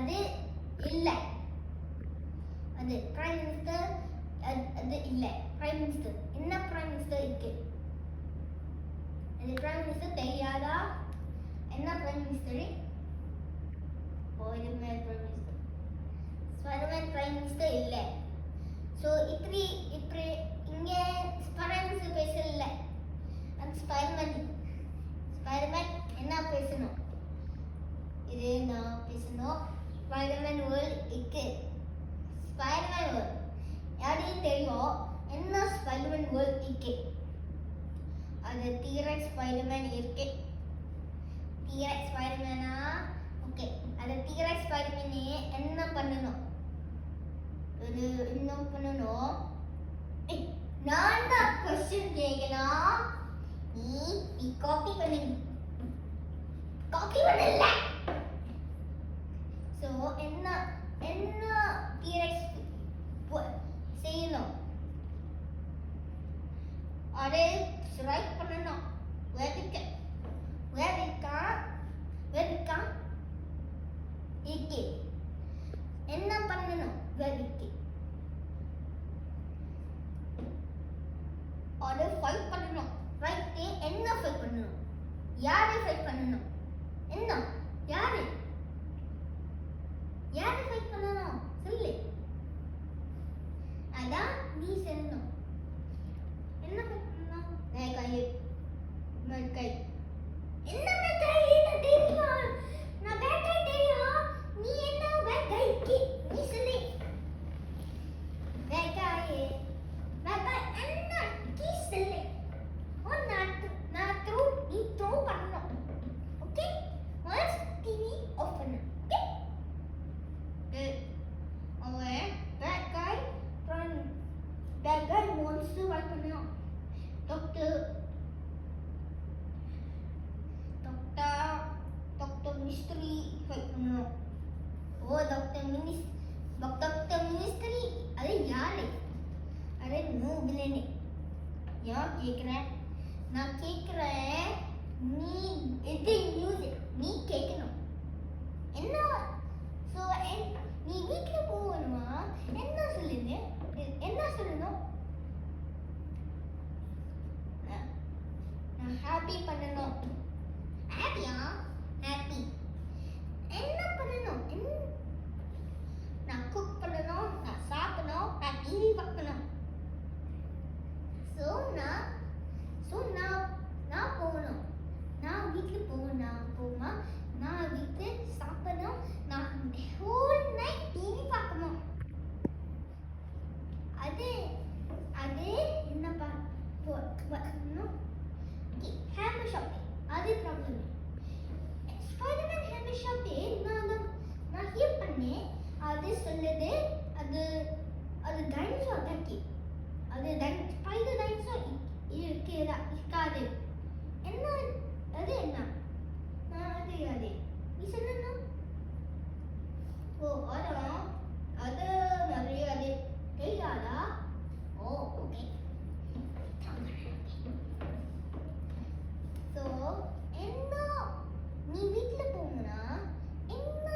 அது இல்லை. அது பிரைம் மினிஸ்டர் அது இல்லை. பிரைம் மினிஸ்டர் என்ன பிரைம் மினிஸ்டர் இருக்கு? அது பிரைம் மினிஸ்டர் தெரியாதா? என்ன prime minister? Spiderman prime minister. Spiderman prime minister இல்லை. ஸோ இப்படி இங்கே பிரைம் மினிஸ்டர் பேசல. அது ஸ்பைடர்மேன் என்ன பேசணும்? இது நான் பேசணும். ஸ்பைடர்மேன் வேர்ல்ட் இருக்கு. ஸ்பைடர்மேன் வேர்ல்ட் யாரையும் தெரியும். என்ன ஸ்பைடர்மேன் வேர்ல்ட் இருக்கு? அது டீரெக்ஸ் ஸ்பைடர்மேன் இருக்கு. டீரெக்ஸ் ஸ்பைடர்மேனா? ஓகே, அது டீரெக்ஸ் ஸ்பைடர்மேனே என்ன பண்ணணும்? அது என்ன பண்ணணும்? நான் தான் கொஸ்டின் கேட்கணும். நீ காப்பி பண்ணணும். காப்பி பண்ணல. ஸோ என்ன டீரெக்ஸ் செய்யணும்? அதை ரைட் பண்ணணும். வேடிக்கை இருக்கு. என்ன பண்ணணும்? வேடிக்கை அதை ஃபைட் பண்ணணும். ரைட்டு. என்ன ஃபைட் பண்ணணும்? யாரை ஃபைட் பண்ணணும்? என்ன யாரு ஃபைட் பண்ணணும்? சொல்லு. அதான் நீ சொல்லணும். என்ன ஃபைட் பண்ணணும்? மேற்கை. என்ன மேற்கை? தெரியும். நான் மேற்கை தெரியும். நீ என்ன மேற்கைக்கு? நீ சொல்லு. மேற்கை என்ன? நீ சொல்லு. நீ த்ரோ பண்ணணும். ஓகே, once டிவி ஆஃப் பண்ணு. ஓகே, அவன் that guy wants to fight பண்ணணும். டாக்டர் மிஸ்ட்ரி ஃபைட் பண்ணணும். டாக்டர் மினிஸ்ட்ரி அது யாரு? அது நோ வில்லனே. யார் கேட்குறேன்? நான் கேட்குறேன். நீ இது நியூஸ் நீ கேட்கணும். என்ன? ஸோ நீ வீட்டில் போகணுமா? என்ன சொல்லுங்க? என்ன சொல்லணும்? நான் ஹாப்பி பண்ணணும். ஹாப்பியா? ஹாப்பி என்ன பண்ணணும்? நான் குக் பண்ணணும். நான் சாப்பிடணும். நான் டிவி பார்க்கணும். ஸோ நான் போகணும். நான் வீட்டில் போகுமா? நான் வீட்டில் சாப்பிடணும். நான் ஹோல் நைட் டிவி பார்க்கணும். அது என்ன பார்க்கணும்? ஹேமர் ஷாப்பிங் அது ப்ராப்ளம். ஸ்பைடர்மேன் ஹேமர் ஷாப்பிங் நான் ஹியர் பண்ணேன். அது சொல்லுது அது டைனோசர் அட்டாக்கி. அது ஸ்பைடர் டைனோசர் இருக்காது. என்ன அது? என்ன அது நீ சொல்லணும். அது நிறைய அது தெரியாதா? ஓகே. ஸோ என்ன நீ வீட்டில் போகணும்னா என்ன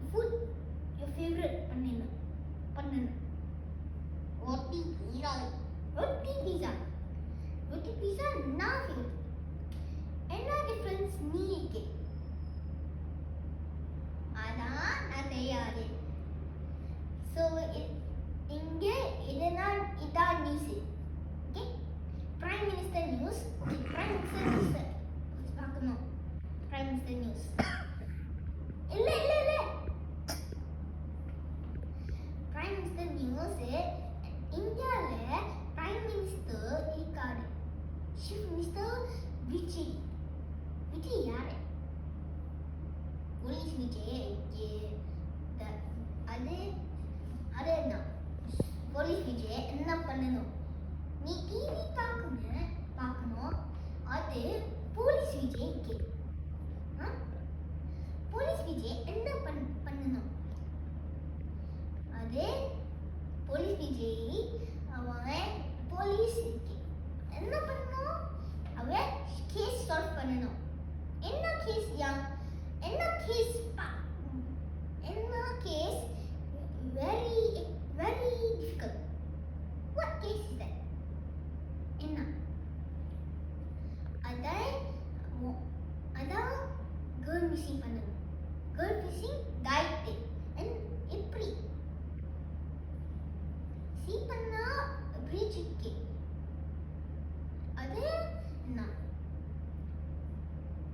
ஃபுட் யுவர் ஃபேவரட் பண்ணணும். ரொட்டி பீஸா நான் ஃபேவரட். என்ன டிஃப்ரென்ஸ் நீ இருக்கு? அதான் நான் தெரியாது. ஸோ இங்கே இதான் news. Okay, prime minister news. Prime minister பார்க்கணும். பிரைம் மினிஸ்டர் நியூஸ் இல்லை. Prime minister news. இந்தியாவில் பிரைம் மினிஸ்டர் இருக்காரு. சீஃப் மினிஸ்டர் விஜய் யாரு? போலீஸ் விஜய். அது என்ன? போலீஸ் விஜய் என்ன பண்ணணும்? நீ டிவி பார்க்கணும். அது போலீஸ் விஜய் இருக்கு. போலீஸ் விஜய் என்ன பண்ணணும்? அது போலீஸ் விஜய் அவன் போலீஸ் இருக்கு. என்ன பண்ணணும்? அவன் கேஸ் சால்வ் பண்ணணும். என்ன கேஸ்? என்ன கேஸ் என்ன case very very difficult. What case is that? என்ன அதான் girl missing பண்ணணும். girl missing died and எப்படி see பண்ணா breach இருக்கு. அது என்ன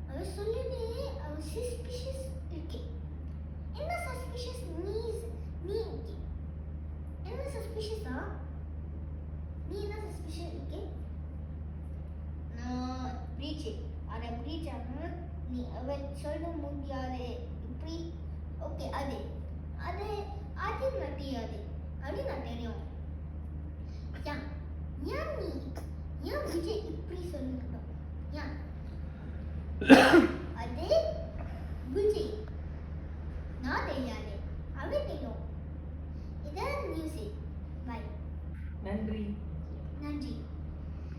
அவ சொல்லுது அவ suspicious இருக்கு. என்ன suspicious நீ இருக்கு. என்ன suspicious நீ என்ன suspicious இருக்கு. நான் breach அதை breach ஆனா நீ அவ சொல்ல முடியாது இப்படி ஓகே அது அது அது நான் தெரியாது அது நான் தெரியும். ஏன் நீ ஏன் விஜய் இப்படி சொல்லணும் ஏன் அது விஜய் நான் தெரியாது அவ தெரியும். இதான் நியூஸ். பை. நன்றி.